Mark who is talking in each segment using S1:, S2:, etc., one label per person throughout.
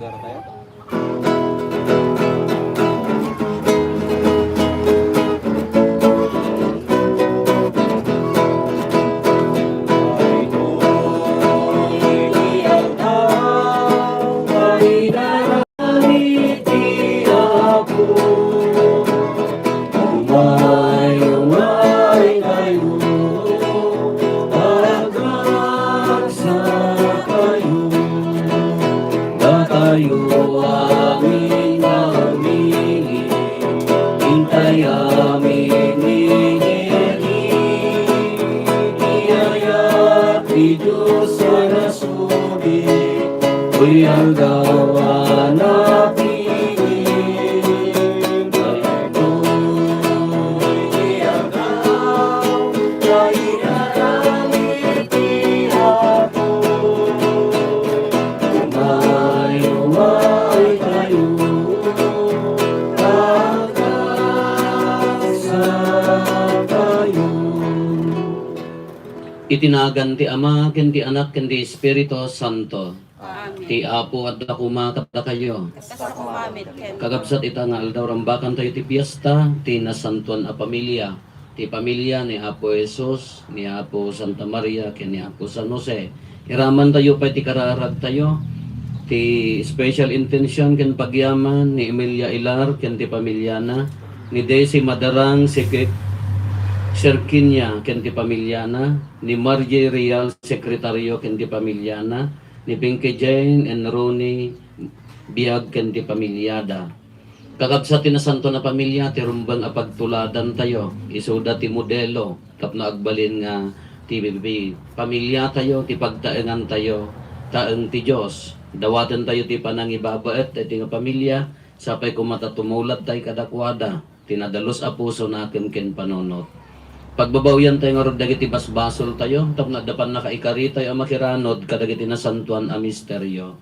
S1: Gara tayo?
S2: Tayo aming namili, hintay aming ninili, iyayat ni Diyos sa nasubik, ko'y aldawa na piling, ito'y iyagaw, dahil naramit ihapon. Itinagan ti Ama, ken ti Anak, ken ti Espiritu Santo.
S3: Amen.
S2: Ti Apo at dakuma kada kayo.
S3: Kasas kumamit ken.
S2: Kagabsat ita nga aldaw rambakan tayo ti piyesta, ti nasantuan a pamilya. Ti pamilya ni Apo Jesus, ni Apo Santa Maria, ken ni Apo San Jose. Iraman tayo pa ti kararag tayo. Ti special intention ken pagyaman ni Emilia Ilar, ken ti pamilya na. Ni Desi Madarang, Serkinya, ken ti pamilyana, ni Margie Real, sekretaryo, ken ti pamilyana, ni Pinky Jane and Ronnie Biag, ken ti pamilyada. Kakabsa ti nasanto na pamilya, ti rumbang apagtuladan tayo, isuda ti modelo, tapno agbalin nga ti pamilya tayo, ti pagtaengan tayo, taeng ti Diyos. Dawatan tayo ti panangibabaet, ti nga pamilya, sapay kumatatumulat tayo kadakwada, tinadalos a puso nakin ken panonot. Pagbabawyan tayo nga dagiti basbasol tayo, tapno dapan nakaikari tayo ang makiranod, kadagiti nasantuan a misteryo.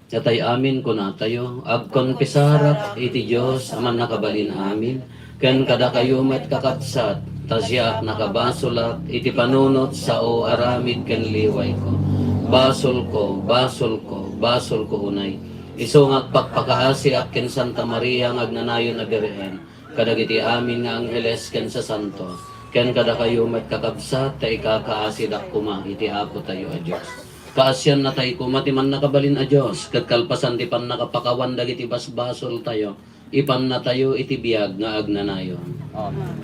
S2: Yatay amin kuna tayo, agkonpisarak iti Diyos, aman nakabalin amin, ken kada kayo met kakatsat, tasya nakabasolak, iti panunot sa o aramid ken liway ko. Basol ko, basol ko, basol ko unay. Isungag pagpakaasi at ken Santa Maria ngagnanayon na birhen, kadagiti amin nga angheles ken sa santo, ken kada kayo met kakabsat, ta ikakaasi dakuma, iti Apo tayo a Diyos. Kaasyan na tayo kumatiman nakabalin a Diyos, kat kalpasan ti pan nakapakawan dagiti basbasol tayo, ipan na tayo iti biyag nga agnanayon.
S1: Amen.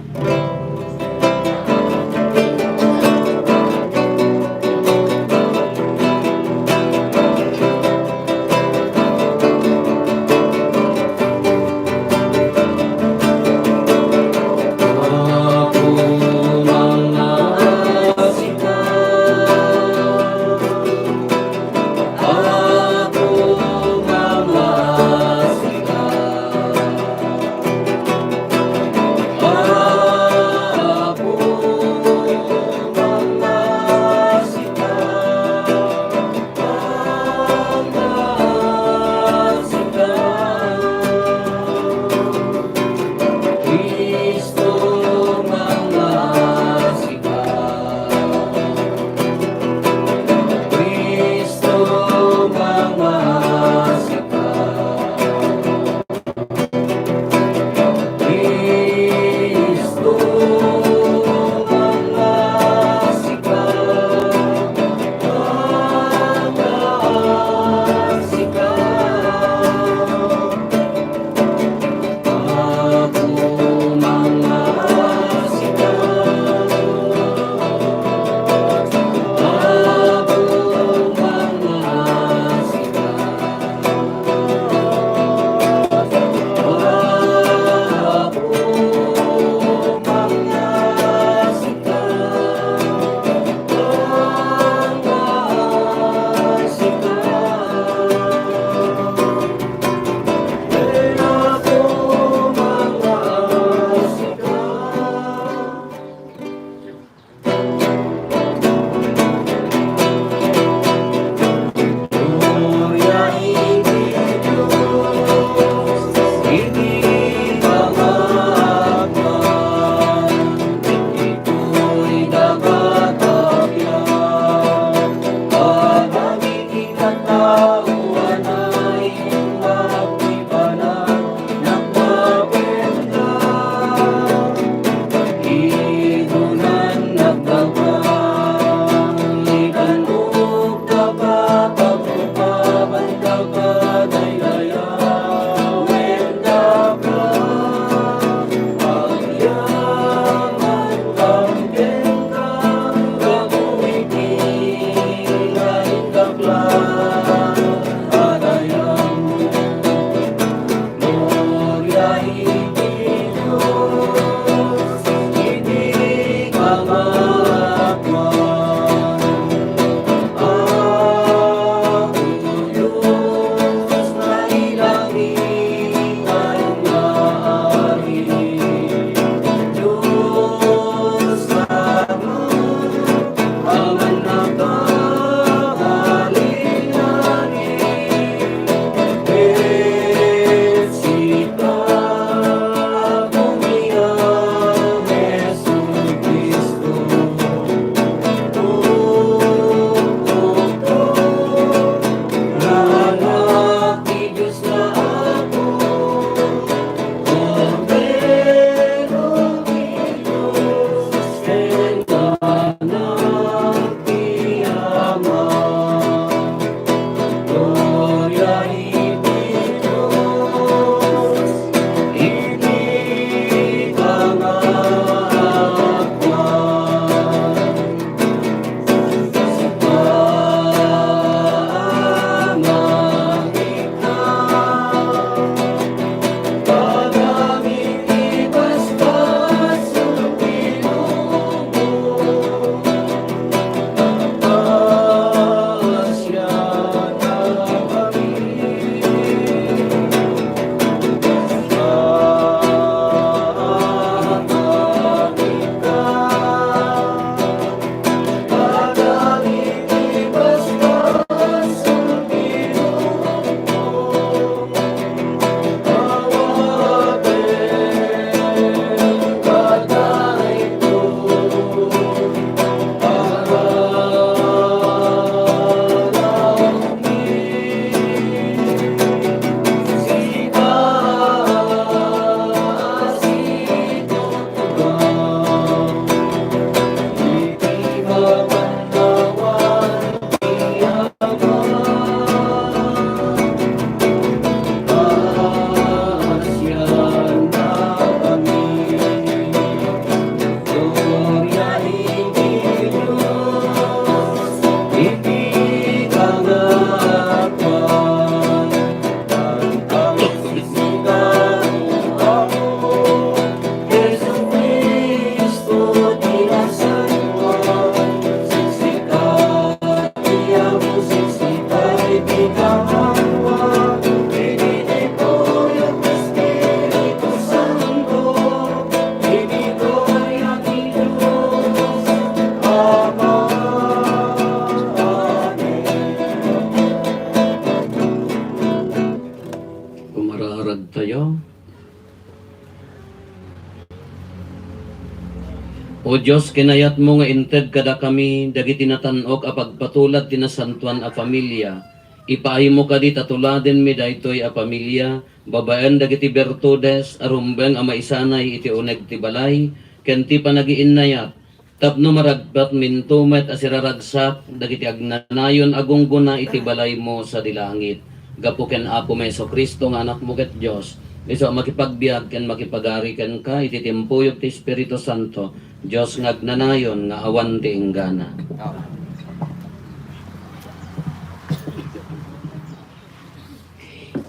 S2: O Diyos, kinayat mo nga inted kada kami, dagiti natanog a pagpatulad tinasantuan a pamilya. Ipaahi mo kadi tatuladen mi daytoy a pamilya, babaen dagiti bertudes, arumbeng a maisanay iti uneg ti balay, ken ti panagiinnayat. Tapno maragbat mintumet a siraragsak, dagiti agnanayon agungguna iti balay mo sa dilangit. Gapo ken Apo Meso Kristo nga anak mo ket Diyos. Iso makipagbiag ken makipagari ken ka iti timpuyok ti Espiritu Santo. Diyos nga agnanayon nga awan ti inggana.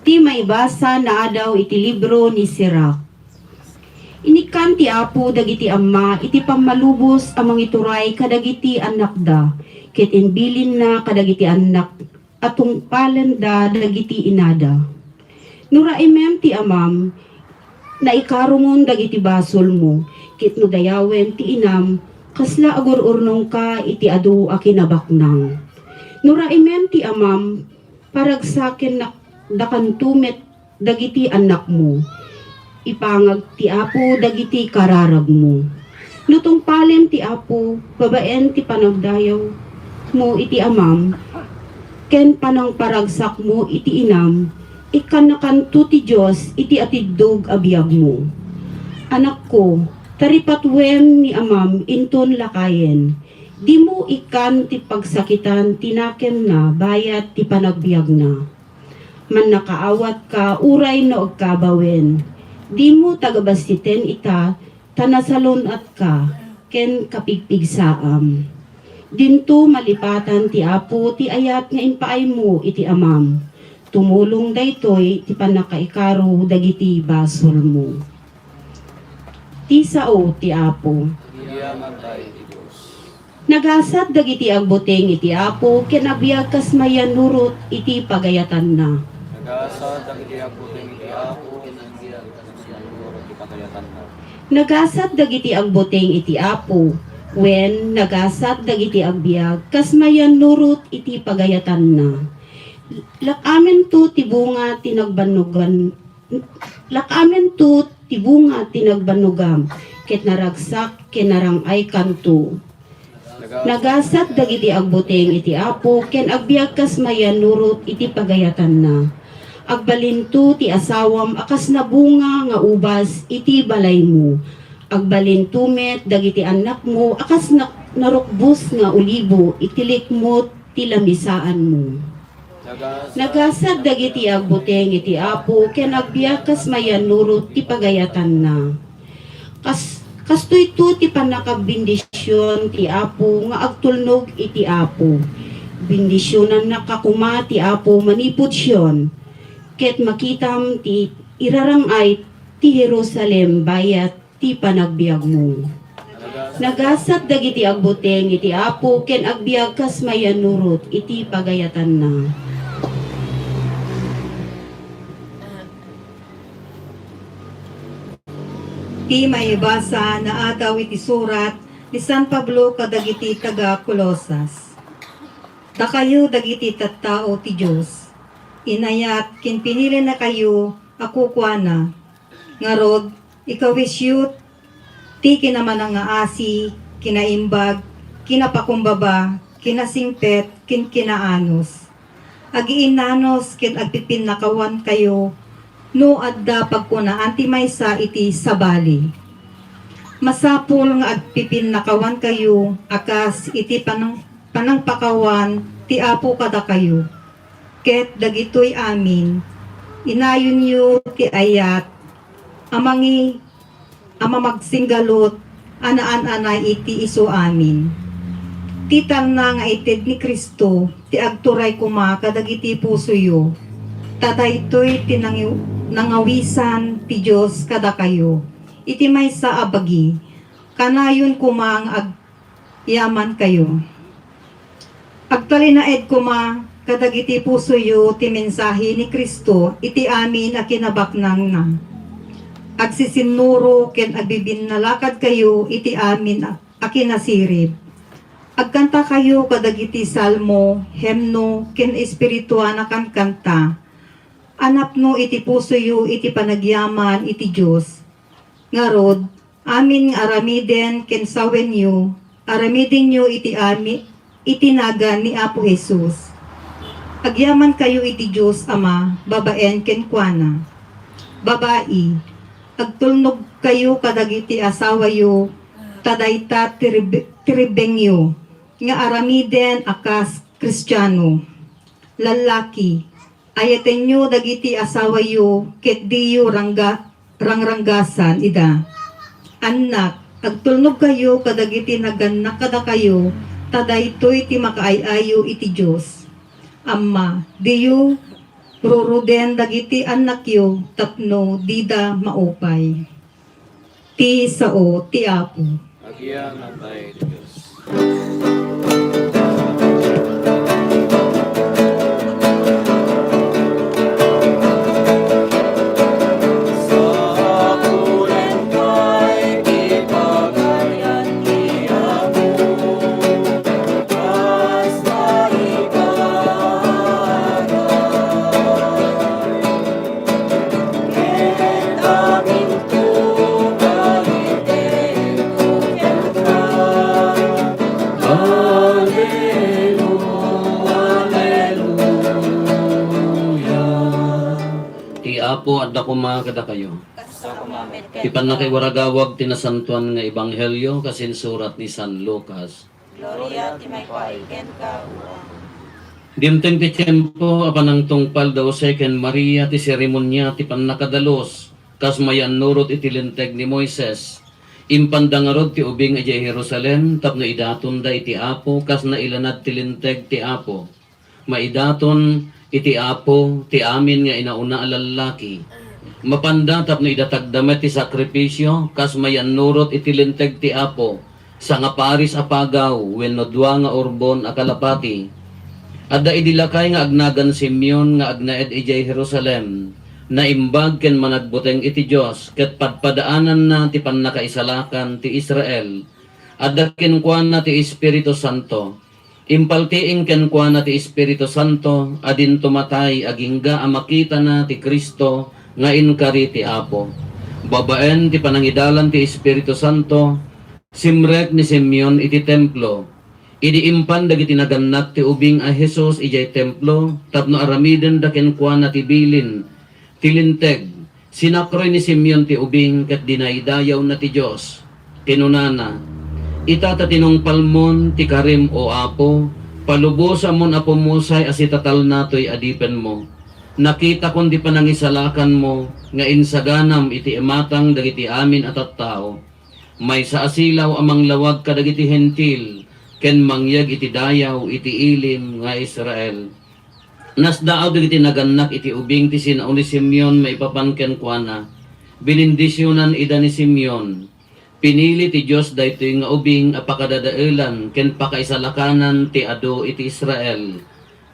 S1: Ti maibasa na adaw iti libro ni Sirach. Inikan ti Apo dagiti amma iti pammalubos amang ituray kadagiti anak da. Ket inbilin na kadagiti anak atong palenda dagiti inada. Nura imem ti amam na ikarungon dagiti basol mo. Ket no dayawen ti inam kasla agururnong ka iti adu a kinabaknang. Nura imem ti amam paragsaken na dakantumet dagiti anak mo. Ipangag ti Apo dagiti kararag mo. Lutong palem ti Apo babaen ti panagdayaw mo iti amam ken panang paragsak mo iti inam, ikan nakanto ti Diyos iti atiddog abiyag mo. Anak ko, taripatwen ni amam inton lakayen, di mo ikan ti pagsakitan tinakem na bayat ti panagbiag na. Man nakaawat ka, uray no agkabawen, di mo tagabasiten ita, tanasalon at ka, ken kapigpigsaam. Dinto malipatan ti apo ti ayat nga inpaay mo iti amam. Tumulong daytoy ti panakaikaro dagiti basol mo. Ti sao ti apo. Nagasat dagiti agbuteng iti apo ken abiyag kas mayan nurot iti pagayatan na.
S3: Nagasad ang iti agbuteng iti apo, kinagbiag kas mayan nurot iti pagayatan na.
S1: Nagasat dagiti agbuteng iti apo wen nagasat dagiti agbiag kas mayan nurot iti pagayatan na. Lakamen to tibunga tinagbanugan. Lakamen to tibunga tinagbanugam ket naragsak ken narangay kanto. Nagasat dagiti agbuteng iti apo ken agbiag kas mayan nurot iti pagayatan na. Agbalinto ti asawam akas na bunga nga ubas iti balay mo. Agbalintumet dagiti anak mo akas narukbos nga ulibo itilik mo ti lamisaan mo. Nagasad dagiti agbuteng iti apo ken agbiag kas mayan nurot ti pagayatan na. Kastoy to ti panakabindisyon ti apo nga agtulnog iti apo. Bindisyonan na kakuma ti apo manipod siyon. Ket makitam ti irarangay ti Jerusalem bayat ti panagbiag mo. Nagasat dagiti agbuteng iti apo ken agbiag kas mayan nurot iti pagayatan na.
S4: Ti maibasa na adaw iti surat ni San Pablo kadagiti taga Colosas. Dakayo dagiti tattao ti Dios. Inayat kin pinili na kayo ako kuana. Ngarod ikawisyut ti kinamanang nga asi, kinaimbag, kinapakumbaba, kinasingpet, kinaanos. Agiinanos kin agpipinakawan kayo no adda pagkunaan ti maysa iti sabali. Masapul nga agpipinakawan kayo akas iti panangpakawan ti apo kada kayo. Ket dagitoy amin inayon yu ti ayat amangi amamagsinggalot anaan-anay iti iso amin. Titan na nga ited ni Kristo ti agturay kuma kadagiti puso yu. Tataytoy tinangawisan ti Diyos kada kayo. Iti maysa abagi. Kanayon kumang agyaman kayo. Agtalinaed kuma kadagiti puso yu ti mensahe ni Kristo iti amin a kinabaknang na. Agsisinuro ken agbibinalakad kayo iti amin a kinasirib. Agkanta kayo kadagiti salmo, hemno, ken espirituan na kankanta. Anapno iti puso yu iti panagyaman iti Diyos. Ngarod, amin nga aramiden ken sawen yu, aramiden yu iti itinagan ni Apo Jesus. Agyaman kayo iti Diyos Ama, babaen ken kuana. Babai, agtulnog kayo kadagiti asawa yu, tadayta tiribeng yu, nga aramiden akas Kristiyano. Lalaki, ayaten nyo dagiti asawa yu, ket di yu rangranggasan ida. Anak, agtulnog kayo kadagiti naganak kada kayo, tadaytoy ti makaayayo iti Diyos. Amma, di yu ruruden dagiti anak yu, tapno dida maupay. Ti sao, ti apo.
S3: Agyan ang tayo ti Diyos.
S2: Ah Apo at dakuma kada kayo. Ti panakiwaragawag tinasantuan nga ebanghelyo kasin surat ni San Lucas.
S5: Gloria ti may paiken ka.
S2: Dimteng ti tiempo apanang tungpal daw ken Maria ti seremonya ti pannakadalos kas mayan nurot iti linteg ni Moises. Impandangarod ti ubing iti Jerusalem tapno idaton da iti Apo kas nailanad ti linteg ti Apo. Maidaton iti Apo ti amin nga inauna a lalaki. Mapanda tapno idatagdamet ti sakripisyo kas mayan nurot iti linteg ti Apo. Sa nga paris apagaw wenno dua nga urbon a kalapati. Adda idilakay nga agnagan Simeon nga agnaed ijay Jerusalem na imbag ken managbuteng iti Dios ket padpadaanan na ti pannakaisalakan ti Israel. Adda kenkuana ti Espiritu Santo. Impaltiing kenkuana ti Espiritu Santo adin tumatay agingga a makita na ti Kristo nga inkari ti Apo. Babaen ti panangidalan ti Espiritu Santo simrek ni Simeon iti templo. Idi impan dagiti naganak ti ubing a Jesus ijay templo tapno aramiden da kenkuana ti bilin ti linteg. Sinakroy ni Simeon ti ubing ket dinaydayaw na ti Dios. Kinunana, itata tinungpalmon ti karim o Apo, palubosa mon apo musay asitatal natoy adipen mo. Nakita kon di panangisalakan mo nga insaganam iti ematang dagiti amin at tao. May sa asilaw amang lawag kadagiti hentil ken mangyag iti dayaw iti ilim nga Israel. Nasdaaw dagiti naganak iti ubing ti sinaon ni Simeon maipapanken kuana. Binindisyonan ida ni Simeon. Pinili ti Dios daytoy nga ubing apakadadaelan ken pakaisalakanan ti adu iti Israel.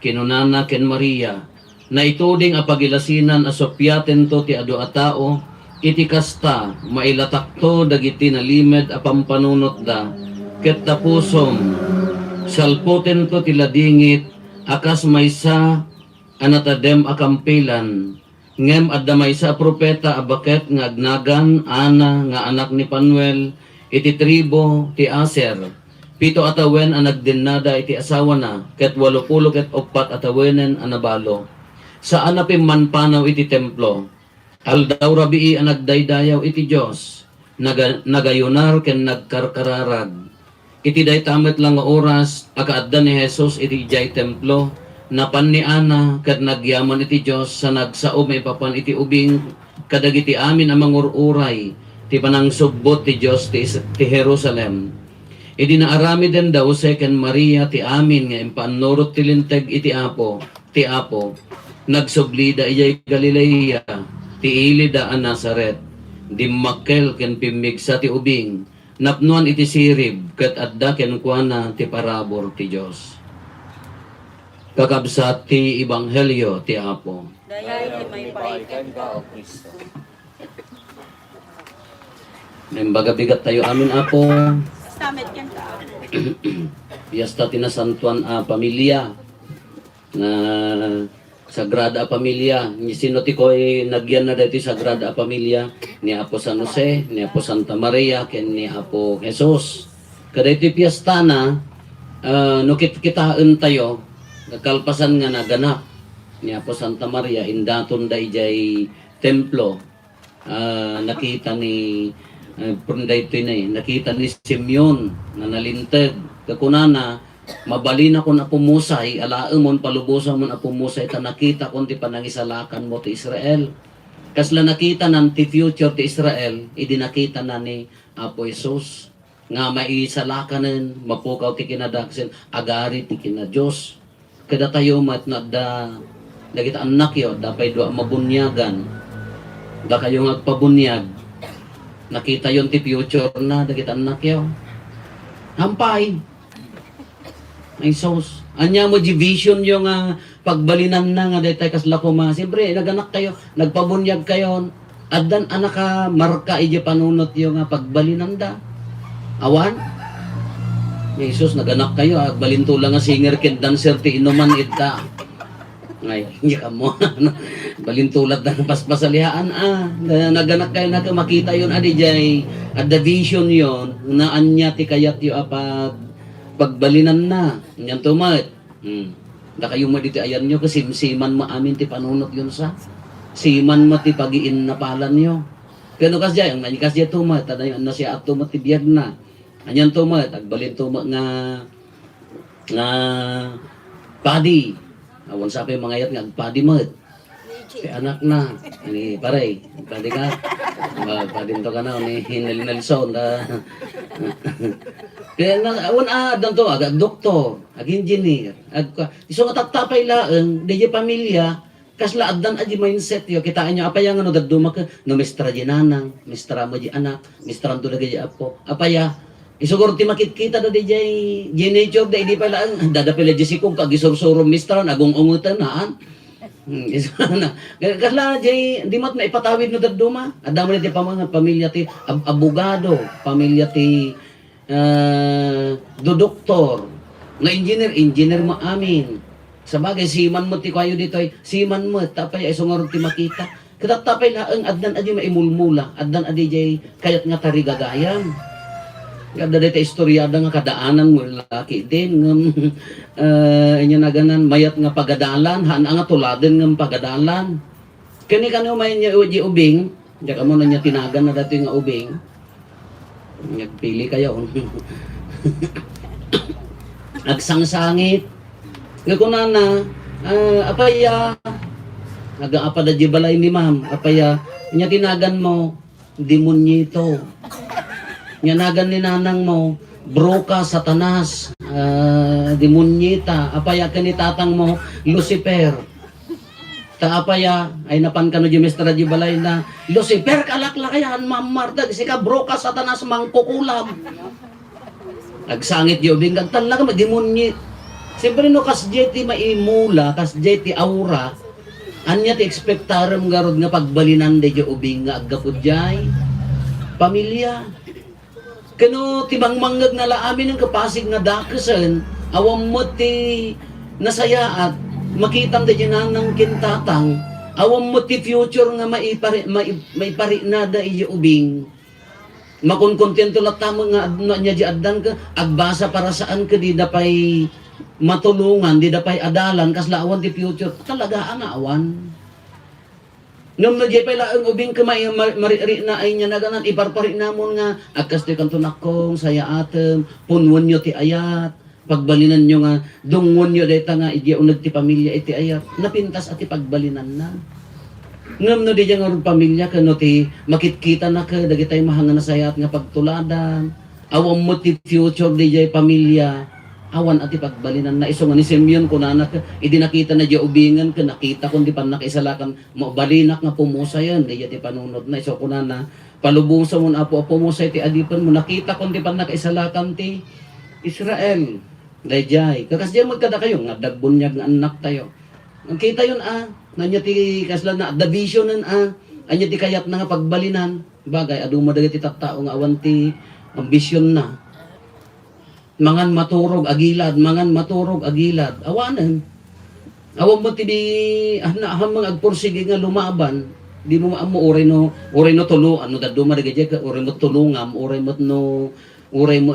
S2: Kinunana ken Maria na ituding apagilasinan asopyaten to ti adu a tao iti kasta mailatakto dagiti nalimed a pampanunot da ket tapusom salpoten to ti ladingit akas maysa anatadem akampilan ngem adda maysa a propeta abaket nga agnagan Ana nga anak ni Panuel iti tribo ti Aser. 7 atawen ang nagdinada iti asawa na ket 80 ket 4 atawenen ang nabalo. Sa anapim manpanaw iti templo. Aldaw rabii ang nagdaydayaw iti Dios. Nagayunar ken nagkarkararag. Iti daytamet lang nga oras akaadda ni Jesus iti jay templo. Napan ni Ana ket nagyaman iti Dios sa nagsao maipapan iti ubing kadagiti amin ang mangururay ti panangsubbot ti Dios ti Jerusalem. Idi naarami den daw ken Maria ti amin nga impanurot ti linteg iti Apo. Nagsublida iyay Galilea, ti ilida a Nazaret, dimmakkel ken pimigsa ti ubing, napnuan iti sirib, ket adda ken kuana ti parabor ti Dios. Kakabsat ti ebanghelyo ti Apo.
S5: Dayay ti may paiken ka.
S3: o Kristo.
S2: Nembaga bigat tayo amin Apo,
S5: Stamet ken ka.
S2: piyesta tinasantuan a pamilya na Sagrada Pamilya. Ni sino ti ko'y nagyan na dati Sagrada Pamilya ni Apo San Jose, ni Apo Santa Maria, ken ni Apo Jesus. Kada iti piyesta na, kitaan tayo, nagkalpasan nga naganap ni Apo Santa Maria, indaton da ijay templo. Nakita ni nakita ni Simeon na nalinteg. Kakunana, mabalin ako na pumusay, alaemon palubusan mo na pumusay, ta nakita kon ti panangisalakan mo ti Israel. Kasla nakita nan ti future ti Israel, idi nakita na ni Apo Jesus nga maisalakan mapukaw ti kinadaksen, agari ti kinadiyos. Kada tayo mat na dagita anak yo, dapay doa mabunyagan. Da kayo agpabunyag. Nakita yon ti future na dagita anak yo. Hampay. Ay sos. Anya mo division yung pagbalinan na nga detay kasla kuma. Siyempre, naganak kayo, nagpabunyag kayo. Addan anaka marka ije panunot yung pagbalinan da. Awan? Jesus, naganak kayo. Balintulang nga singer ken dancer ti inuman ita. Ngay, hindi ka mo. Balintulat na paspasalihaan. Naganak kayo na makita yun. Adijay, at the vision yun. Na anya ti kayat yung pagbalinan na, yan tumat. Da kayo mo dito ayan nyo, kasi siman mo amin ti panunot yun sa. siman mo ti pagiin na palan nyo. Kano kasya, ang nani kasya tumat, ano na siya at tumat ti biyag na. Anyan tumat, agbalin tumat nga padi. Awan sa pa yung mga yat nga, padi mat. Si anak na, ni paray, padi ka. Padi to ka na, ni Nelson. Kaya na, awan dan to, ag doktor, ag engineer. So tatapay laang, di pamilya, kasla addan aji mindset yo kitaan nyo apaya nga no daduma ka no mistra di nanang mistra mo di anak mistra do lagi di apo apaya isuguro ti makit-kita da di nature da di pala ang dada pala di sikong kagisur-suro mistra nagong ungutan naan isana kasla di mat na ipatawid no daduma adamo di pa mga pamilya ti abogado pamilya ti do doktor nga engineer mo amin. Sa bagay, siman mo ti kayo dito ay, siman mo, tapay ay sungarong ti makita. Katatapay laang, addan adi maimulmula, addan adi jay kayat nga tarigagayam. Kada dito istoryada nga kadaanan mo, laki din, inyo na ganan, mayat nga pagadalan, haan nga tuladen nga pagadalan. Kani kanyo may niya uji ubing, diya ka mo na niya tinagan na dati nga ubing, nagpili kayo. Agsangsangit, nga kunana, apaya, nag-aapa da balay ni ma'am, apaya, niya tinagan mo, demonyito. Nyanagan ni nanang mo, broka, satanas, demonyita, apaya kanitatang mo, Lucifer. Taapaya, ay napan ka no di Mr. di balay na, Lucifer, kalaklakayan, ma'am Marta, kasi ka broka, satanas, mangkukulam. Nagsangit yung binggan, talaga, demonyit. Siyempre no kas jeti maimula, kas jeti aura, anya ti expectaram garod nga pagbalinan de jo ubing nga agapod jay. Pamilya. Kano ti mangmangag na laamin ng kapasig nga dakesen, awam mo ti nasayaat, makitam de ng kintatang, awam mo ti future nga maipari na da iyo ubing. Makonkontento latamo nga adno nya di addan ka, agbasa para saan ka di dapay matulungan, di dapay adalan, kasla awan di future, talaga ang awan. Nung na pala ang ubing kamay, mariri na ay niya naganan, iparpari namon nga, akas di kanto nakong, saya atem, punwan nyo ti ayat, pagbalinan nyo nga, dungwan nyo deta nga, idi unag ti pamilya iti ayat, napintas at ipagbalinan na. Ngam no di dyan nga pamilya, kano ti makitkita na ka, dagitay mahanga na sayat nga pagtuladan, awam mo ti future di dyan pamilya, awan ati pagbalinan na iso nga ni Simeon kunanak idi nakita na di ubingan ka nakita kundi pan nakaisalakan mo balinak nga pumusa yan di ti panunod na iso kunana palubong sa mo apo pumusay ti adipan mo nakita kundi pan nakaisalakan ti Israel dayjay kakas diyan magkada kayo nga dagbunyag nga anak tayo nakita yun nanya ti kasla na the vision anya ti kayat na nga pagbalinan bagay aduma dagiti tattao nga awan ti ambisyon na mangan maturog agilad, awanan. Awan mo tibi, mga agpursige nga lumaban, di mo maamo, oray no tulo, ano da dumarigay ka, oray mo tulungam, oray mo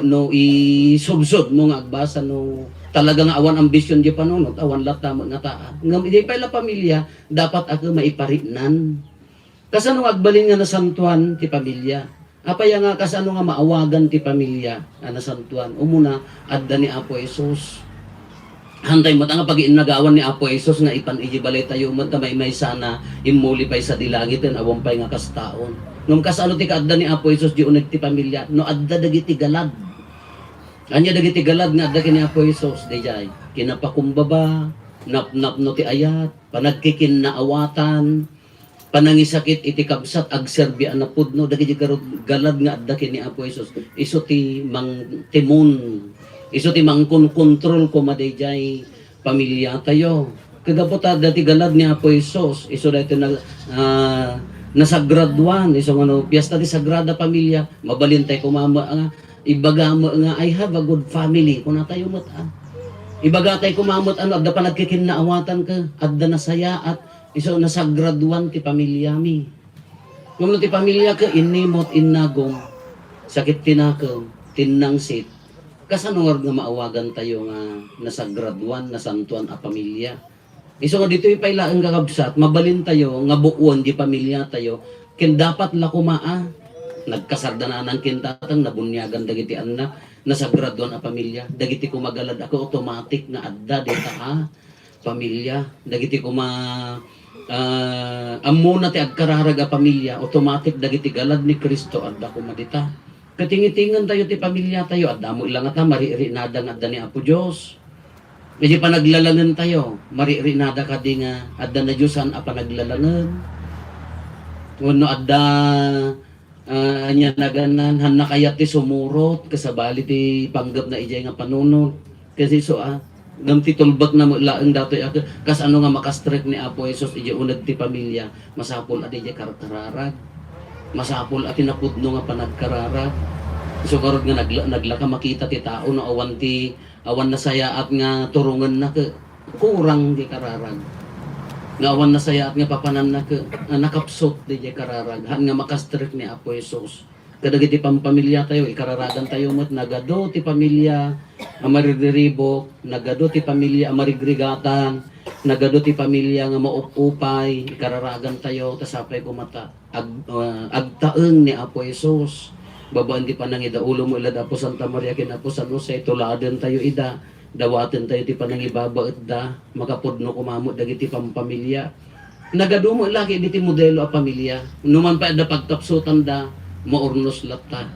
S2: no isubsod mo nga agbasa no, talaga nga awan ambisyon di panunot, awan latamo nga taa. Ngam, di pa ila pamilya, dapat ako maiparinan. Kasano agbalin nga na santuan ti pamilya? Apaya nga kasano nga maawagan ti pamilya na santuan. Umuna, adda ni Apo Jesus. Hantay mo, nga pag-inagawan ni Apo Jesus nga ipan-ijibalay tayo mo, may sana imuli pa'y sa dilangitin, awang pa'y nga kastaon. Nung kasano ti kaadda ni Apo Jesus, di unag ti pamilya, no adda dagiti galad. Anya dagiti galad nga adda kini Apo Jesus, dayjay. Kinapakumbaba, nap-nap no ti ayat, panagkikin na awatan, panangisakit iti kabsat agserbi na pudno dagiti galad nga adda kini Apo Jesus isu ti mang timon isu ti mangkon kontrol ko madayjay pamilya tayo kagapota dati galad ni Apo Jesus isu dati nasagraduan isu ano piyesta ti sagrada pamilya mabalintay ko mama ibaga mo nga I have a good family kuna tayo mat ibaga tay kumamot adda pa nagkikinnaawatan ka adda nasaya at iso nasagraduan ti pamilya mi. Kung ti pamilya ka inimot innagom, sakit tinakaw, tinangsit. Kasano nga maawagan tayo nga nasagraduan, nasantuan a pamilya. Iso nga dito ipayla ang kakabsat, mabalin tayo, nga buuan di pamilya tayo, ken dapat lakumaa. Nagkasarda na ng kintatang, nabunyagan dagiti na, nasagraduan a pamilya. Dagiti kumagalad ako, automatic na adda, dita pamilya. Dagiti amuna ti agkararag a pamilya, automatic dagiti galad ni Kristo, adda kumadita. Katingitingan tayo ti pamilya tayo, adda mo ilang ata, mariri-nadang adda ni Apo Diyos. Medyo panaglalangan tayo, mariri-nada ka di nga, adda na Diyosan a panaglalangan. Wano adda, anya naganan, han nakayat ti sumurot, kasabali ti panggap na ijay nga panunod. Kasi gamti tulbak na laang datoy ako, kas ano nga makastrek ni Apo Jesus, ijay unag ti pamilya, masapol at ijay kararag. Masapol at tinapudno nga panagkararag. So karod nga naglaka makita ti tao na awan na saya at nga turungan na kurang di kararag. Nga awan na saya at nga papanan na nakapsot di kararag. Han nga makastrek ni Apo Jesus. Kadagiti pampamilya tayo, ikararagan tayo mo't nagado ti pamilya amariribok, nagado ti pamilya amarigrigatan, nagado ti pamilya nga maupupay, ikararagan tayo, tasapay kumata. Agtaeng ni Apo Jesus. Babaan di panang ida ulo mo ilad Apo Santa Maria kin Apo San Jose, tuladen tayo ida, dawaten tayo ti panang ibaba da, makapudno kumamot dagiti pampamilya. Nagado mo lagi diti modelo a pamilya. Numan pa da pagtapsutan da, maurnos latta.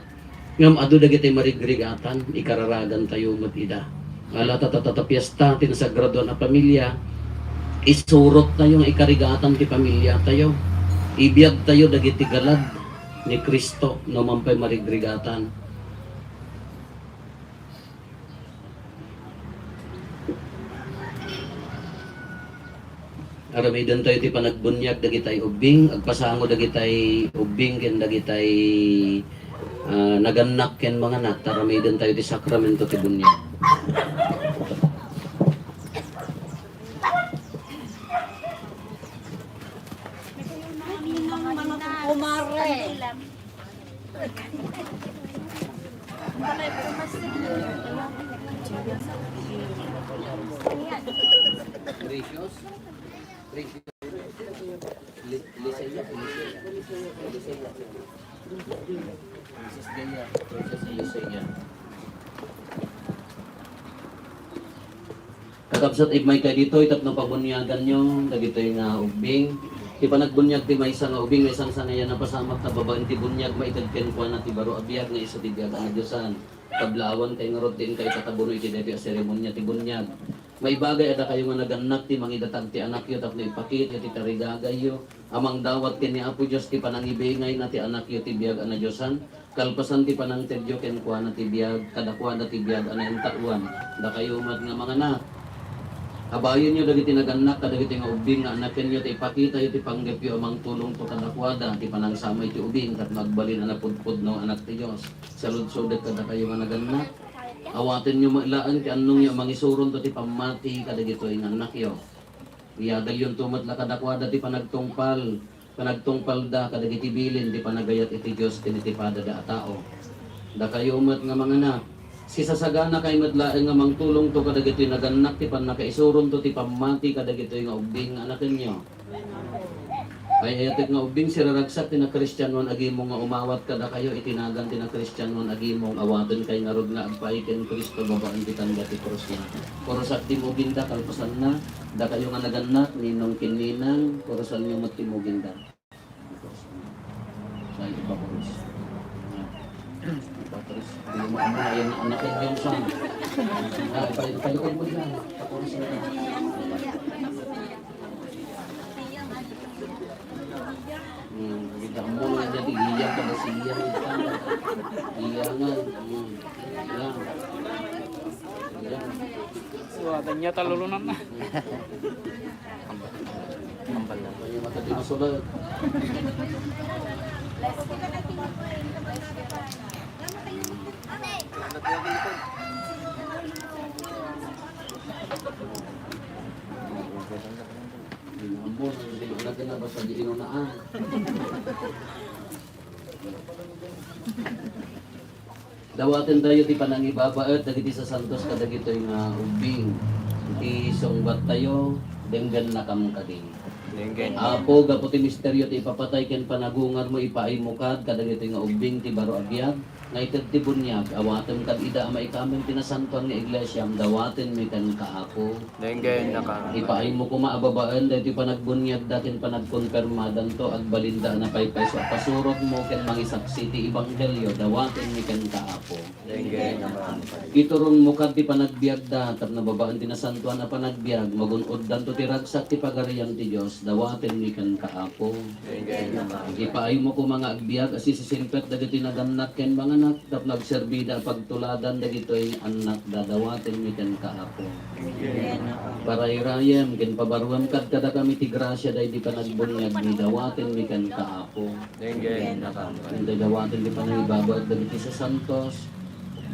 S2: Ngam adu dagiti marigrigatan, ikararagan tayo mat ida. Ala tatatapiesta tinasagraduan a pamilya. Isurot tayo nga ikarigatan ti pamilya tayo. Ibiyag tayo dagiti galad ni Kristo no mampay marigrigatan. Aramidan tayo ti panagbunyag dagitay ubing, agpasango dagitay ubing ken dagitay naganak ken mga anak. Aramidan tayo ti sakramento ti bunyag. Precious. Kakabsat may ka dito, itap ng pabunyagan nyo, dagito yung ubing. Di pa nagbunyag ti may isang ubing, may isang sanayan na pasamak na babaan ti bunyag, maitagken ko na ti baro abiyag na isa ti biyag ang Diyosan. Tablawan kay nga rotin kay tatabunoy ti debi a seremonya ti bunyag. May bagay ada kayo nga naganak ti mangidatag ti anak yo tapno ipakit yo ti tarigagay yo. Amang dawat ken ni Apo Dios ti panangibingay na ti anak yo ti biyag ana Diosan. Kalpasan ti panang tedyo ken kuha na ti biyag kadakwa na ti biyag ana intawan. Da kayo mat nga mga anak. Abayon nyo dagiti naganak kadagiti nga ubing nga anaken nyo ti ipakita yo ti panggep yo amang tulong to kadakwada ti panangsamay ti ubing kat magbalin ana pudpud no anak ti Dios. Salud-sudet kada kayo nga naganak. Awaten nyo mailaan ti anong nyo mangisuron to ti pamati kadagito yung anak yo. Iyagal yung tumat la kadakwada ti panagtungpal da kadagiti bilin ti panagayat iti Dios tinitipada da tao. Da kayo umat nga mga anak. Si sasagana kay madlaeng nga mangtulong to kadagito yung naganak ti panakaisuron to ti pamati kadagito yung ubing nga anaken nyo. Ay ayatik nga ubing siraragsak ti na Kristiyanon agimong nga umawat kada kayo itinagan ti na Kristiyanon agimong awaten kay nga rod nga agpay ken Kristo babaan ti tanda ti krus niya. Purusak ti mubinda kalpasan na da kayo nga naganak ninong kininang purusan niyo mat ti mubinda. Sa iba purus. Terus di mo amo ayan na anak yung sang. Palikod mo lang. Purus na. Kita mo nga jadi iya kada siya ita. Iya nga. Iya.
S3: Wah, kanya talulunan na.
S2: Kambal na. Kaya mata di masulat. Ambon, hindi mo natin na basta di inunaan. Dawatin tayo ti panangibabaet dagiti sa santos kadagito yung ubing. Iti songbat tayo, denggan na kam kading.
S3: Denggen.
S2: Apo gaputi misteryo ti ipapatay ken panagungar mo ipaay mo kad kadagiti nga ubing ti baro agyan nga ited ti bunyag awaten kad ida ama ikamen tinasantuan nga iglesia dawaten mi kan kaapo.
S3: Denggen na ka.
S2: Ipaay mo kuma ababaan dahil panagbunyag datin panagkonfirmadan to agbalinda na paypay so pasurot mo ken mangisaksi ti ebanghelyo dawaten mi ken kaapo.
S3: Denggen na ka.
S2: Iturong mo kad ti panagbiag da tap nababaan ti nasantuan na panagbiag magunod dan to ti ragsak ti pagarian ti Dios dawaten mi ken kaapo.
S3: Denggen na ka.
S2: Ipaay mo ko mga agbiag asi sisimpet dagiti nagannak ken mga anak tap nagserbida pagtuladan dagitoy anak dadawaten mi ken kaapo. Para irayem ken pabaruam kad kada kami ti grasya day di panagbunyag ni dawaten mi ken kaapo.
S3: Denggen na ka.
S2: Hindi dawaten di panagibabad dagiti sa Santos.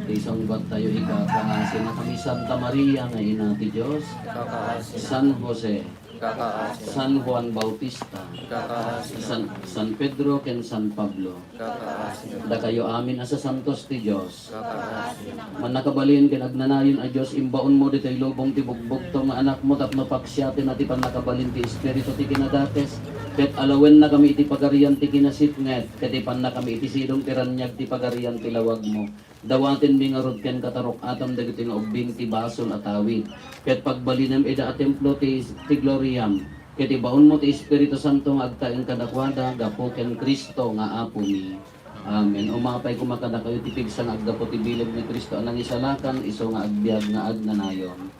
S2: Di isang bat tayo ikakaasi na kami Santa Maria nga ina ti Dios,
S3: Kakaasi.
S2: San Jose,
S3: Kakaasi.
S2: San Juan Bautista,
S3: Kakaasi.
S2: San Pedro ken San Pablo.
S3: Kakaasi.
S2: Da kayo amin asa santos ti Dios.
S3: Kakaasi.
S2: Man nakabalin ken agnanayon a Dios imbaon mo ditoy lubong ti bugbog to nga anak mo tapno paksyaten ati pan nakabalin ti espiritu ti kinadates. Ket alawen na kami iti pagarian ti kinasitnget ket ipan na kami iti sidong tiranyag ti pagarian ti lawag mo. Dawaten mi nga rod ken katarok atam dagiti nga ubing ti basol at awit. Ket pagbalinem ida a templo ti gloriam. Ket ibaon mo ti Espiritu Santo nga agtaeng kadakwada gapo ken Kristo nga apo mi. Amen. Umapay kumakada kayo ti pigsa nga aggapo ti bilog ni Kristo anang isalakan iso nga agbiag nga agnanayon.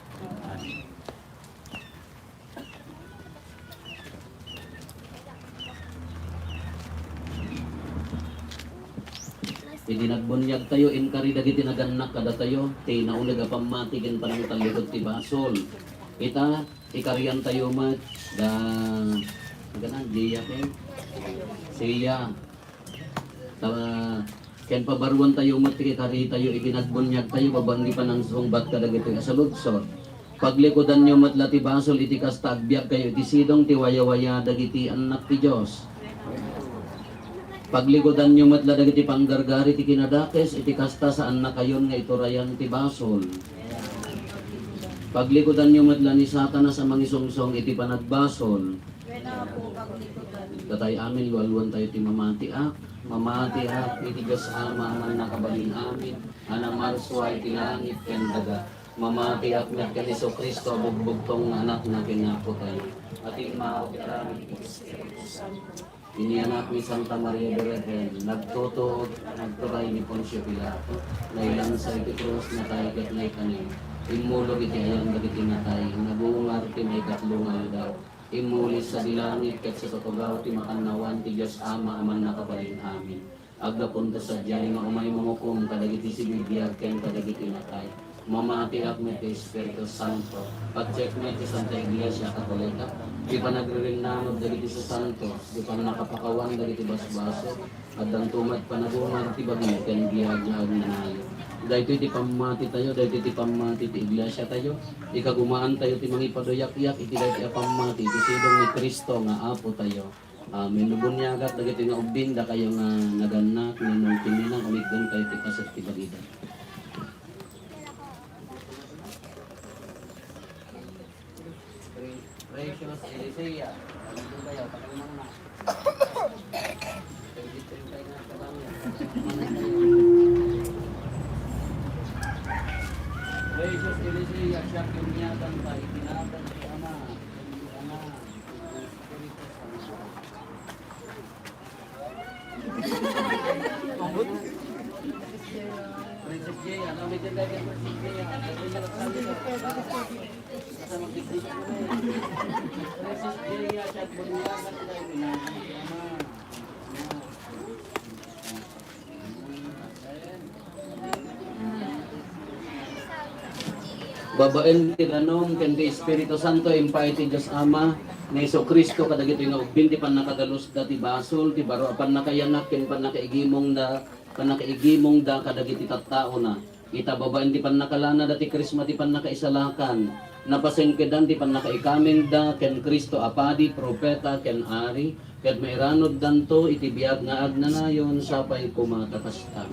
S2: Idi nagbunyag tayo inkari dagiti naganak kada tayo ti naulag a pamati ken panang talikod ti basol. Ita ikarian tayo mat da ganan diya ken siya ta ken pabaruan tayo mat ti kari tayo idi nagbunyag tayo babandi pa nang sungbat kada dagiti sa ludsod. Paglikodan nyo matla ti basol iti kasta agbiag kayo iti sidong ti waya-waya dagiti anak ti Dios. Paglikodan nyo matla dagiti panggargari ti kinadakes iti kasta saan na kayon nga iturayan ti basol. Paglikodan nyo matla ni Satanas ang mangisungsong iti panagbasol. Katay amin lualwan tayo ti mamati iti Diyos ama man nakabalin amin anang marswa iti langit ken daga. Mamati met ken Hesus Kristo bugbugtong anak na kinapo tayo. Ating maopitarami inianak ni Santa Maria Virgen, nagturay ni Poncio Pilato, nailansa iti krus na tayo kat na ikanin. Imulog iti ayan dagiti natay, nabungar ti may katlungal daw. Imulis sa dilangit kat sa tutugaw ti makanawan ti Diyos Ama aman nakabalin amin. Agapunta sa diyay nga umay mangukum kadagiti si bibiyag ken kadagiti natay. Mamati met ti Espiritu Santo, pag-check met ti Santa Iglesia Katolika, di pa nagre-renamod dagiti sa Santos, di pa nakapakawan dagiti basbaso, at ang tumat pa nagungar ti bagay ken biyag nga agnanayo. Dahito iti pamati tayo, dahito iti pamati ti Iglesia tayo, ikagumaan tayo ti mangipadoyak-yak, iti dahito pamati, ti sidong ni Kristo nga apo tayo. Minubunyagat dagiti nga ubing da kayo nga naganak, ninong tininang umigon kayo ti paset ti bagida. Precious Elisea, nandun kayo, pakilang na. Precious Elisea, siya kinyagan pa, itinagan si Ama, si Ama, Espiritu Santo. Princess Jaya, kami din dahil Princess Jaya, dahil nagsabi sa sa magdikdik ko na Princess Jaya, siya at bunyagan dahil pinagama. Babaen ti ganong ken ti Espiritu Santo impay ti Dios Ama ni Hesus Kristo kadagiti nga ubing ti pannakadalos da ti basol ti baro apan nakayanak ken pannakaigimong da kadagiti tattao na ita babaen ti pannakalana da ti Krisma ti pannakaisalakan napasengkedan ti pannakaikameng da ken Kristo apadi propeta ken ari ket mairanod danto iti biag nga agnanayon sapay kumatakasta.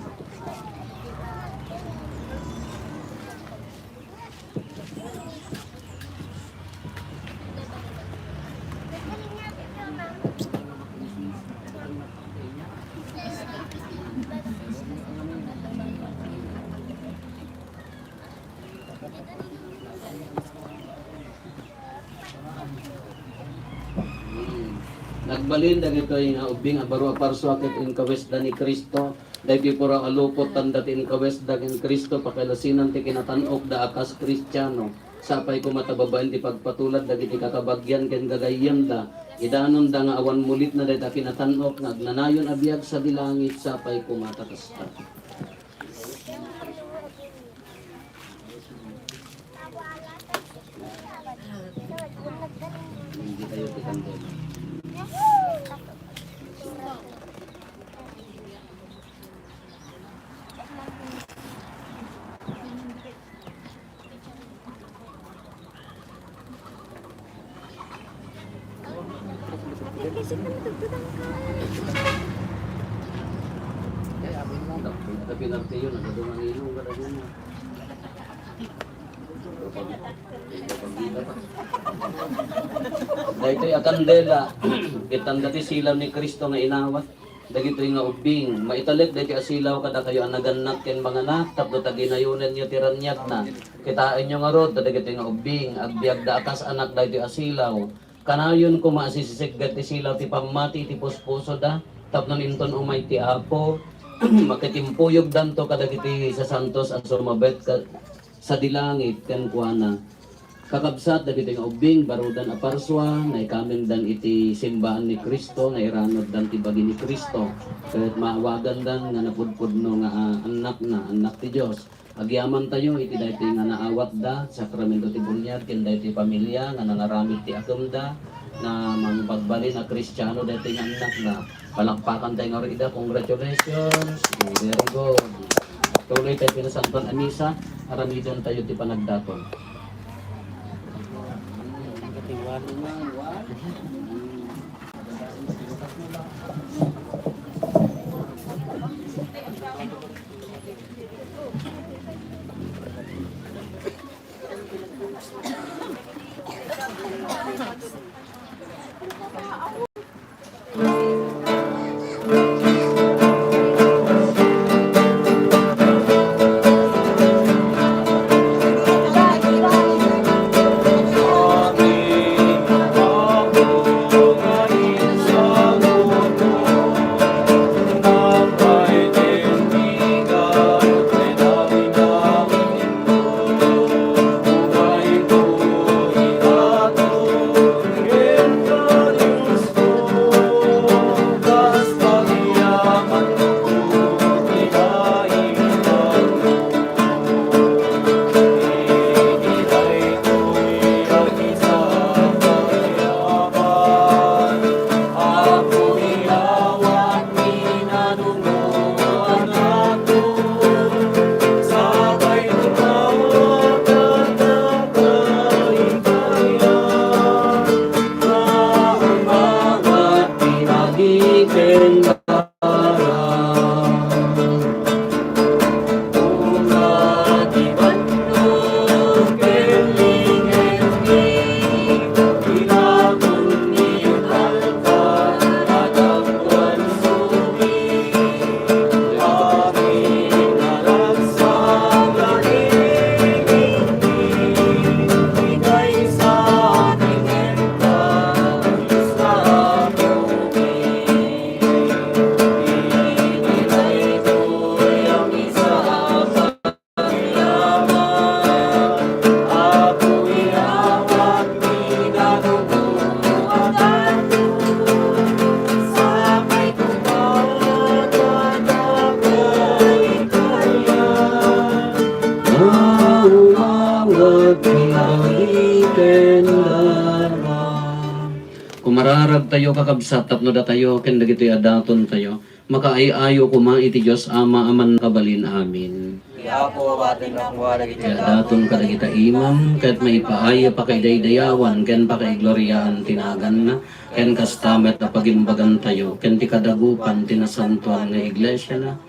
S2: Nagbalin dagito nga ubing abaro aparswaket in kawesda ni Kristo. Dagiti pura alupot tandat in kawesda in Kristo pakilasinan ti kinatanok da akas Kristiyano. Sapay ko matababaen ti pagpatulad dagiti kakabagyan ken gagayem da. Idanon da nga awan mulit na dayta kinatanok nga agnanayon abiyag sa dilangit sapay ko matakasta. Hindi tayo tikandela. Tapi nanti yun, nagdungan nilo ka na yun. Dahito yung kandela, itandati silaw ni Kristo nga inawat. Dagito nga ubing, maitalit dahito asilaw kada kayo ang naganap ken mga anak, tapos taginayunan nyo tiranyat na. Kitain nyo nga rod, dagito nga ubing, agbiag da akas anak dahito asilaw. Kanayon ko maasisisigat ti silaw ti pamati ti puspuso da, tapos naninton umay ti apo, makitimpuyog danto kadagiti sa santos at sumabet ka sa dilangit ken kuana. Kakabsat dagiti nga ubing barudan aparswa na ikamen dan iti simbaan ni Kristo na iranod dan ti bagi ni Kristo ket maawagan dan nga napudpudno nga anak ti Dios. Agyaman tayo iti daytoy nga naawat da sakramento ti bunyag ken daytoy pamilya nga nangaramid ti agem da na mangpagbali na Kristiyano daytoy nga anak na. Palakpakan tayo nga rida, congratulations. Very good. Tuloy tayo pinasanton amisa, aramidon tayo ti panagdaton. Kumararag tayo kakabsat tapno da tayo ken dagitoy adaton tayo makaayo kuma iti Dios Ama aman kabalin amin.
S3: Iapo batin na kuha dagiti
S2: Kaya daton kadagita imam ket maipaaya pa kay daydayawan ken pa kay gloryaan tinagan na ken kastamet na pagimbagan tayo ken ti kadagupan tinasantuan nga iglesia na.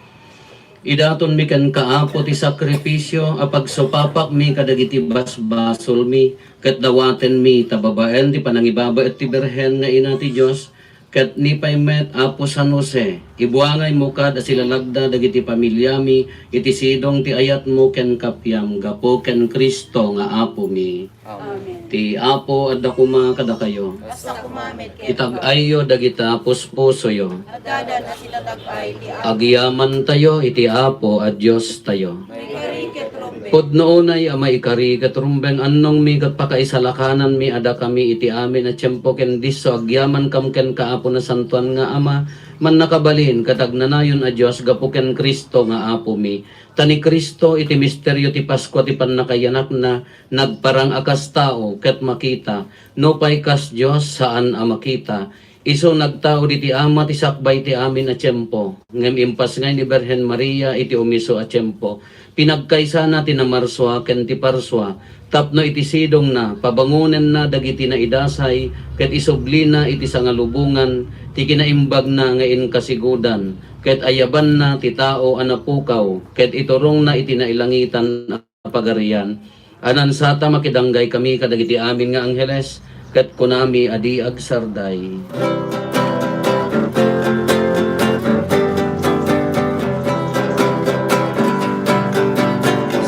S2: Idaton mi ken kaapo ti sakripisyo apag supapak mi kadagiti basbasol mi ket dawaten mi tababaen ti panangibaba et ti berhen nga ina ti Dios ket ni paymet Apo San Jose, ibuangay mo kad sila lagda dagiti pamilyami, iti sidong ti ayat mo ken kapyam, gapo ken Kristo nga Apo mi.
S5: Amen.
S2: Ti Apo adda kuma kada kayo.
S5: Basta kumamit ken
S2: Itag-ayo dagita puspuso yo.
S5: Nagdada na sila tag-ay ti Apo.
S2: Agyaman tayo iti Apo at Diyos tayo.
S5: May kariket rombe.
S2: Pudno unay ama ikari katrumbeng annong mi kat pakaisalakanan mi ada kami iti amin at tiyempo ken diso agyaman kam ken kaapo na santuan nga ama man nakabalin katagnanayon a Dios gapo ken Kristo nga apo mi. Tani Kristo iti misteryo ti Pasko ti pannakayanak na nagparang akas tao ket makita no pay kas Dios saan a makita. Iso nagtao diti ama ti sakbay ti amin a tiyempo. Ngem impas ngay ni Birhen Maria iti umiso a tiyempo. Pinagkaysa na ti namarswa ken ti parswa. Tapno iti sidong na pabangunen na dagiti na idasay ket isubli na iti sangalubungan ti kinaimbag na ngain kasigudan. Ket ayaban na ti tao anapukaw ket iturong na iti nailangitan a pagarian. Anan sata makidanggay kami kadagiti amin nga angheles ket kunami adi agsarday.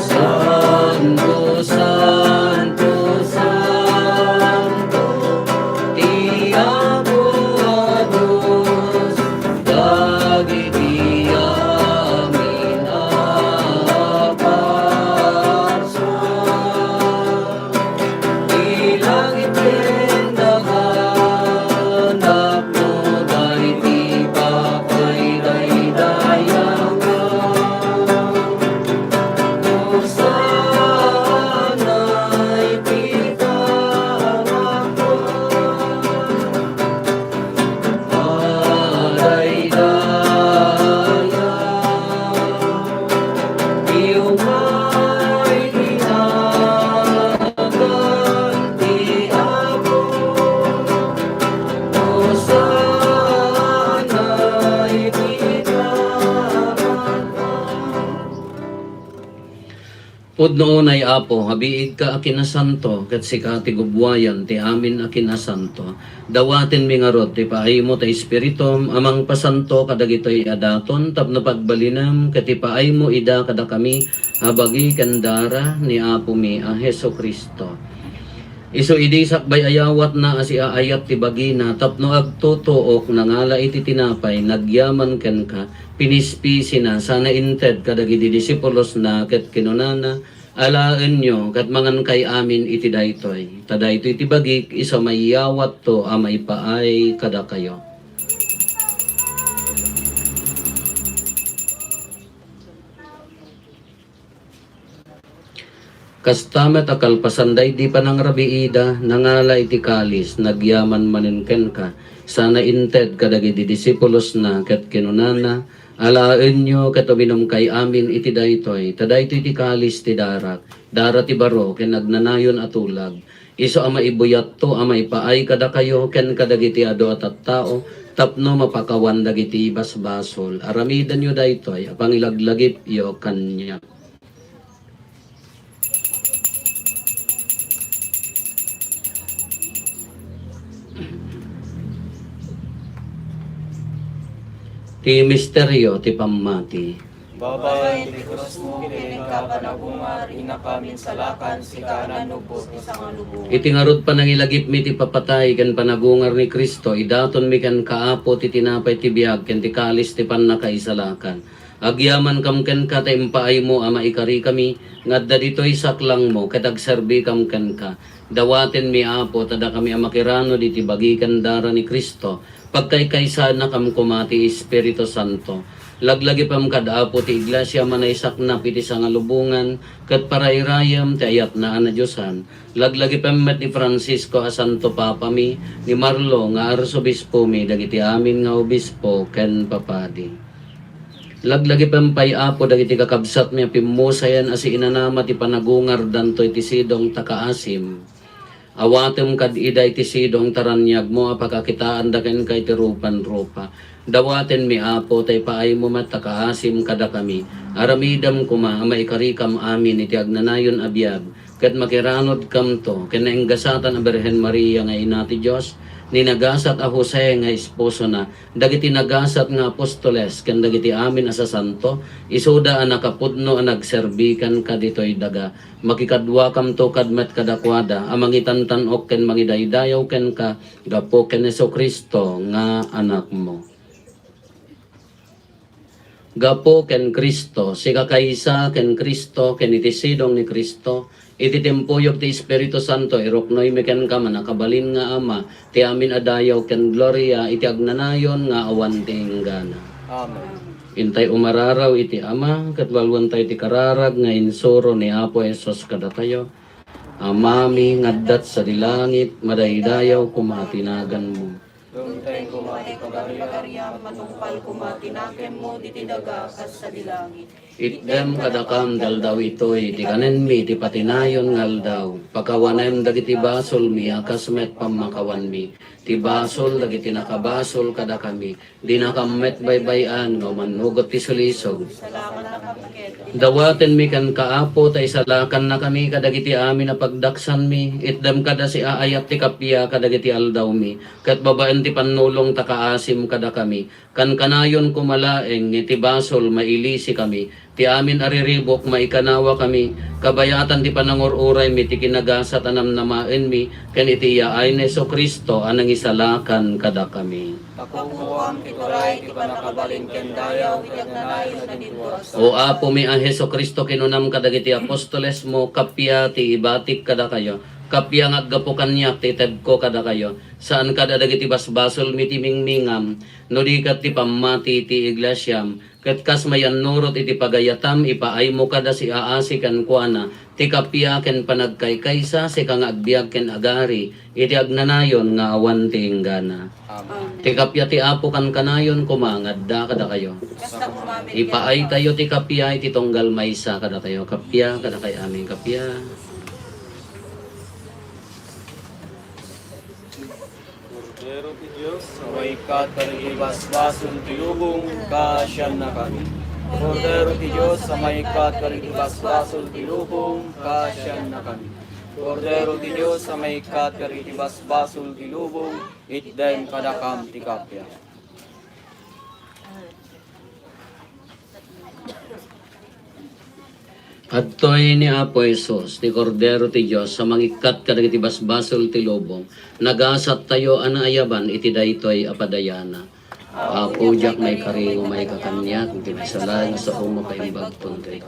S2: Santo, Santo, Santo, Tiago a Diyos, dagiti amin aparsa. Ilangit ken daganak mo dagiti papayday-dayawan. Sana'y pitanak mo, palaydayan, iyong may ginaganti ako. O sana'y pitanak mo. Pudno unay Apo, habiig ka akinasanto, kat sika ti gubwayan, ti amin akinasanto. Dawatin mi nga rod, ti paay mo ta espiritum, amang pasanto kadagitoy adaton, tapno pagbalinam, kat ti paay mo ida kada kami, habagi kandara ni Apo mi a Heso Kristo. Iso idisak bay ayawat na asi aayat ti bagina, tapno agtutuok nangala iti tinapay, nagyaman ken ka, pinispisi na, sana inted kadagiti disipulos na, ket kinunana, alaen nyo, kat mangan kay amin iti daytoy. Tadaytoy iti bagik, iso mayawat to, amay paay kada kayo. Kastamet akal pasanday di panang rabiida, nangala iti kalis, nagyaman maninken ka, sana inted kadagiti disipulos na, ket kinunana, alaen nyo ket uminom kay amin iti daytoy, tadaytoy iti kalis ti darak, dara ti baro, ken nagnanayon atulag, iso ama ibuyat to, amay paay kada kayo, ken kadagiti ado at tao, tapno mapakawan dagiti basbasol, aramidan nyo daytoy, apang ilaglagip yo kanya. Ti misteryo ti pamati.
S3: Babay, ti krus mo, kinin ka panagungar, inakamin salakan, sika nanubos, isang alubong.
S2: Itingarod pa nang ilagip mi ti papatay ken panagungar ni Kristo, idaton mi ken kaapo ti tinapay ti biag ken ti kalis ti pannakaisalakan. Agyaman kam ken ka ta impaay mo ama ikari kami, ngadda ditoy saklang mo, ket agserbi kam ken ka. Dawaten mi Apo, tada kami amakirano di ti bagi ken dara ni Kristo, pagkaykaysa na kam kumati Espiritu Santo. Laglagi pam kadapo ti iglesia manaysak na piti sangalubungan, ket parayrayam ti ayat na ana Diosan. Laglagi pam met ni Francisco a Santo Papa mi, ni Marlo nga arsobispo mi, dagiti amin nga obispo ken papadi. Laglagi pempay Apo dagiti kakabsat mi pimusayan asi inanama ti panagungar dantoy ti sidong takaasim. Awatem kad iday ti sidong taranyag mo apakakitaan daken kay ti rupan-rupa. Dawaten mi Apo tay paay mo matakaasim kada kami. Aramidam kuma amay karikam amin iti agnanayon abiyag. ket makiranod kamto kinainggasatan a Birhen Maria nga ina ti Dios, ninagasat a Jose nga esposo na, dagiti nagasat nga apostoles ken dagiti amin a sasanto, isuda a nakapudno a nagserbikan kaditoy daga, makikadwa kamto kadmet kadakwada, a mangitantanok ken mangidaydayaw ken ka, gapo ken Jesucristo nga anak mo. Gapo ken Kristo, si kakaysa ken Kristo, ken itisidong ni Kristo, iti tempuyog ti Espiritu Santo, iroknoy meken ka manakabalin nga Ama, ti amin adayaw ken gloria, iti agnanayon nga awan ti inggana.
S3: Amen.
S2: Intay umararaw iti Ama, katwalwan tayo ti kararag nga insuro ni Apo Esos kadatayo. Amami ngaddat sa dilangit, madaydayaw kumatinagan mo.
S3: Dumteng kumati
S5: Pagariam matungpal kumatinakem mo ditidaga kas sa dilangit.
S2: Itdem kadakam daldaw itoy, ti kanen mi, ti patinayon ngaldaw. Pakawanem dagiti basol mi, akas met pamakawan mi. Ti basol dagiti nakabasol kada kami. Di nakamet baybayan, no manugot ti sulisog.
S5: Salamat na kapakit.
S2: Dawaten mi kan kaapo, tay salakan na kami, kadagiti amin na pagdaksan mi. Itdem kada si aayat ti kapya, kadagiti aldaw mi. Kat babaen ti panulong takaasim kada kami. Kan kanayon kumalaeng, iti basol mailisi kami. Ti amin ariribok maikanawa kami, kabayatan ti panangururay mi ti kinagasat anam namaen mi, ken iti yaay ni Jesucristo anang isalakan kada kami.
S3: Pakukuam ti kuray ti panakabalin ken dayaw iti agnanayon na dito.
S2: O Apo mi a Jesucristo kinunam kadagiti apostoles mo, kapya ti ibatik kada kayo, kapya nga aggapo kanyak ti tedko kada kayo, saan kada dagiti basbasol mi ti mingmingam, no di kat ti pamati ti iglesyam, ket kas mayan nurot iti pagayatam, ipaay mo kada si aasi kan kuana, ti kapya ken panagkaykaysa, si kang agbiag ken agari, iti agnanayon nga awan ti inggana.
S3: Amen.
S2: Ti kapya ti Apo kan kanayon kumangadda kada kayo.
S5: Kasta kumamit
S2: Ipaay tayo ti kapya, iti tonggal maysa kada tayo. Kapya, kada kay aming kapya.
S3: Cordero ti Diyos, sa may katarigibas-basong tilubong, kasyan na kami. Cordero ti Diyos, sa may katarigibas-basong tilubong, kasyan na kami. Cordero ti Diyos, sa may katarigibas-basong tilubong, itdem kadakam ti kapya.
S2: Adtoy ni Apo Jesus, ti Kordero ti Diyos, sa mangikat kadagiti basbasol ti lubong, nagasat tayo anaayaban iti daytoy apadayana. Apo jak may karingo may kakanyak, pinasalan sa umapaimbag punti.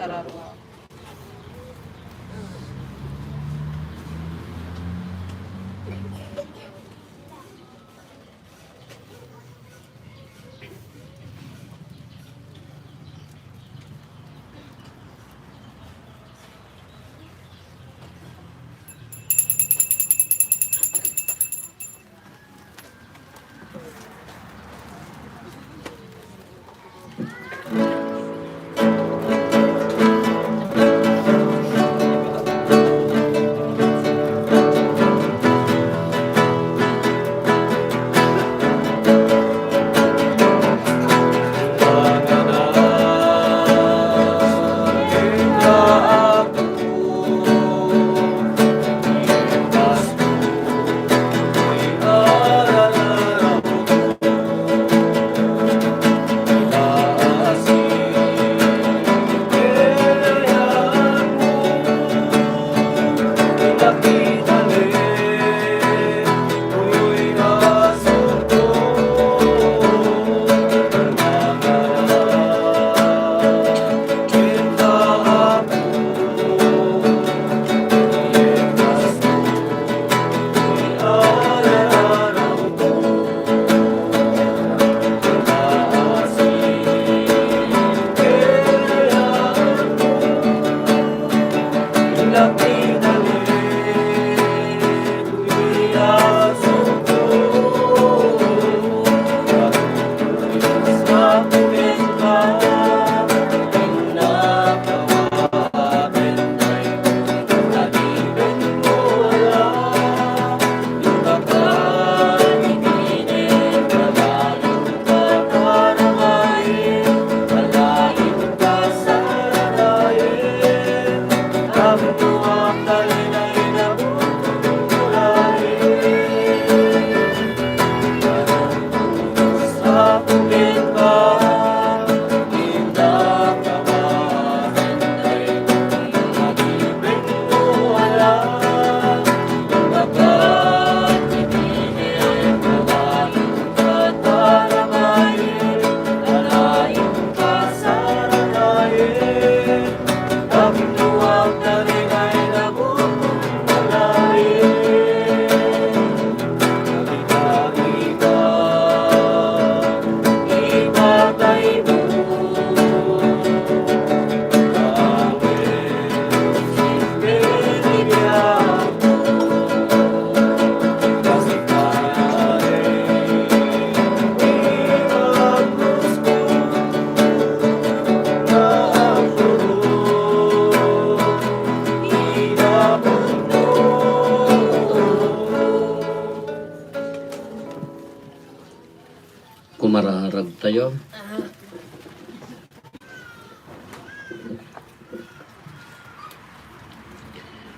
S2: kumararag tayo.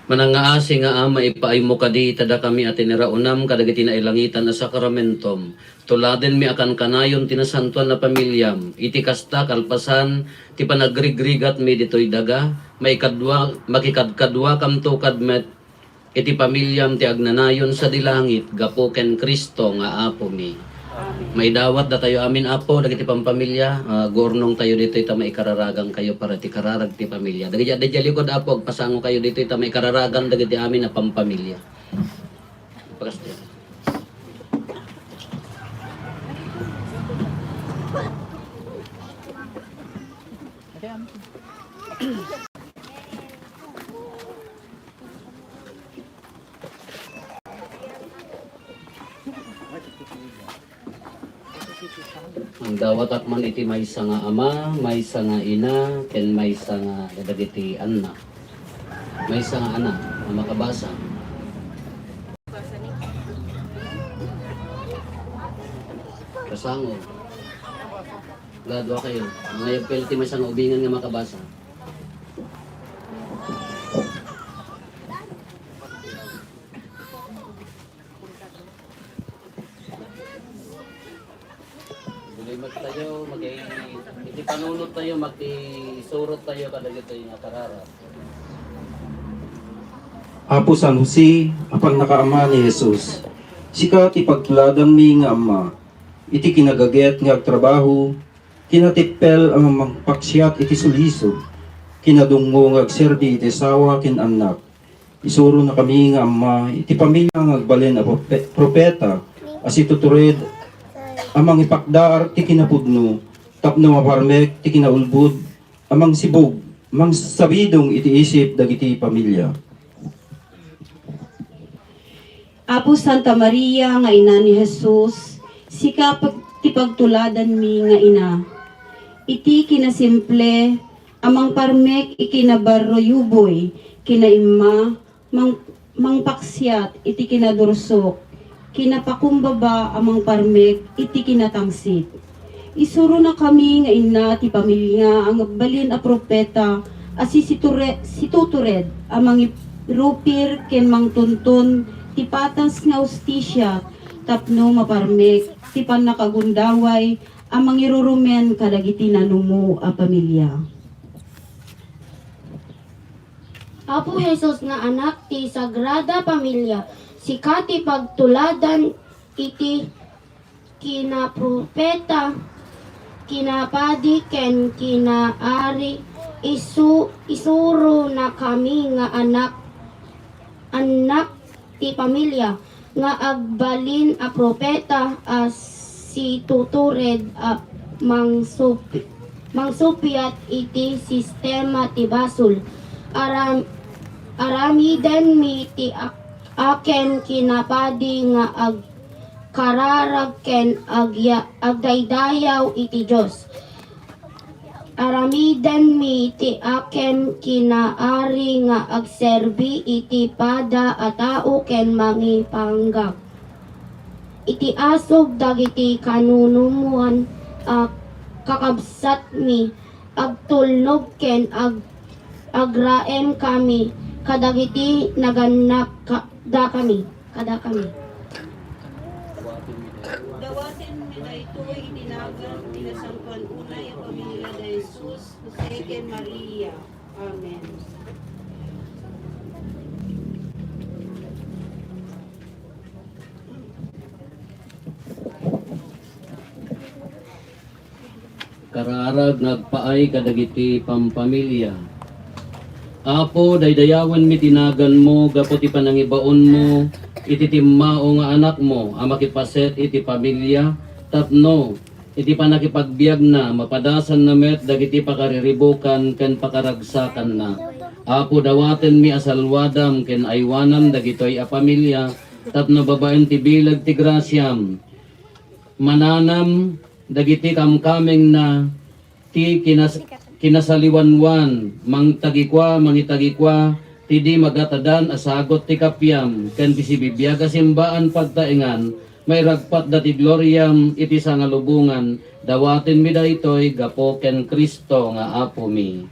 S2: Manangaasi nga ama ipaay mo kadi tada kami at tiniraunam kadagiti na ilangitan na sakramentom. Tuladen mi akan kanayon tinasantuan na pamilyam. Iti kasta kalpasan ti panagrigrigat mi ditoy daga. Makikadkadwa kam tukad met iti pamilyam ti agnanayon sa dilangit gapo ken Kristo nga apo mi. May dawat da tayo amin apo dagiti pampamilya, gurnong tayo dito ita maikararagang kayo para ti kararag ti pamilya. Dagiti likod apo pasango kayo dito ita maikararagan dagiti amin na pampamilya. Pagasti. Ang dawat at man iti may nga ama, may nga ina, ken may nga dagiti anak. May nga anak, ang makabasa. Kasango. Ladwa kayo. Ngayon pelti may nga ubingan nga makabasa. Tayo iti panunod tayo surot tayo kada gito yung karara.
S6: Apo San Jose, apang nakaama ni Jesus, sika ti pagtuladan mi nga ama, iti kinagaget nga agtrabaho, kinatipel ang mangpaksiyat iti sulisod, kinadungo nga agserdi iti sawa kin anak. Isuro na kami nga ama, iti pamilya nga agbalin a propeta, as itutured, amang ipakdaar ti kinapudno, tapno maparmek ti kinaulbud, amang sibog, mang sabidong iti isip dagiti pamilya.
S1: Apo Santa Maria nga ina ni Jesus, sika ti pagtuladan mi nga ina. Iti kinasimple, amang parmek ikinabarro yuboy, kinaima, mangpaksiat, iti kinadursok, kinapakumbaba amang parmek, iti kinatangsit. Isuro na kami nga ina ti pamilya ang agbalin a propeta, asi situtured, amang irupir ken mangtuntun, ti patas nga ustisya, tapno maparmek, ti panakagundaway, amang irurumen kadagiti nanumo a pamilya.
S7: Apo Jesus nga anak ti Sagrada Pamilya, sika ti pagtuladan iti kinapropeta, kinapadi ken kinaari, isuro na kami nga anak ti pamilya nga agbalin a propeta as si tutured a mangsupiat iti sistema ti basol. Aramiden mi ti aken kinapadi nga agkararag ken agdaydayaw iti Dios. Aramiden mi ti aken kinaari nga agserbi iti pada a tao ken mangipanggap. Iti asog dagiti kanunumuan kakabsat mi agtulnog ken agraem kami kadagiti naganak kada kami.
S1: Dawatin mi na ito itinagan tinasangkuan unay ang pamilya ni Jesus, Jose ken Maria. Amen.
S2: Kararag nagpaay kadagiti pampamilya. Apo, daydayawan mi tinagan mo, gapo ti panangibaon mo, iti timmao nga anak mo, ang makipaset iti pamilya, tapno, iti panakipagbiag na, mapadasan na met, dagiti pakariribukan, ken pakaragsakan na. Apo, dawaten mi asalwadam, ken aywanan, dagitoy a pamilya, tapno babaen ti bilag ti grasyam. Mananam, dagiti kamkameng na, ti kinasaliwanwan, mangitagikwa, Tidi magatadan asagot ti kapyam, ken bisibibyaga simbaan pagtaingan, may ragpat dati gloriam iti sa nga lubungan, dawatin mi daytoy gapo ken Kristo nga apo mi.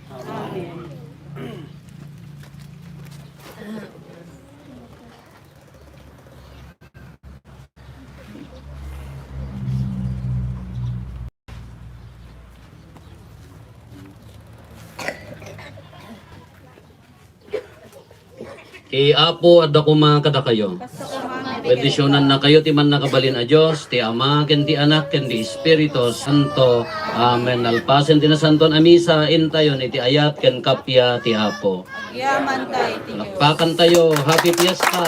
S2: Apo at ako mga kada kayo. Bendisyonan na kayo ti man nakabalin a Diyos, ti Ama, ken ti Anak, ken ti Espiritu Santo. Amen. Alpasen ti nasanton a misa, intayon iti ayat ken kapya ti Apo.
S5: Yaman tayo, ti Diyos.
S2: Lakpakan tayo. Happy Fiesta!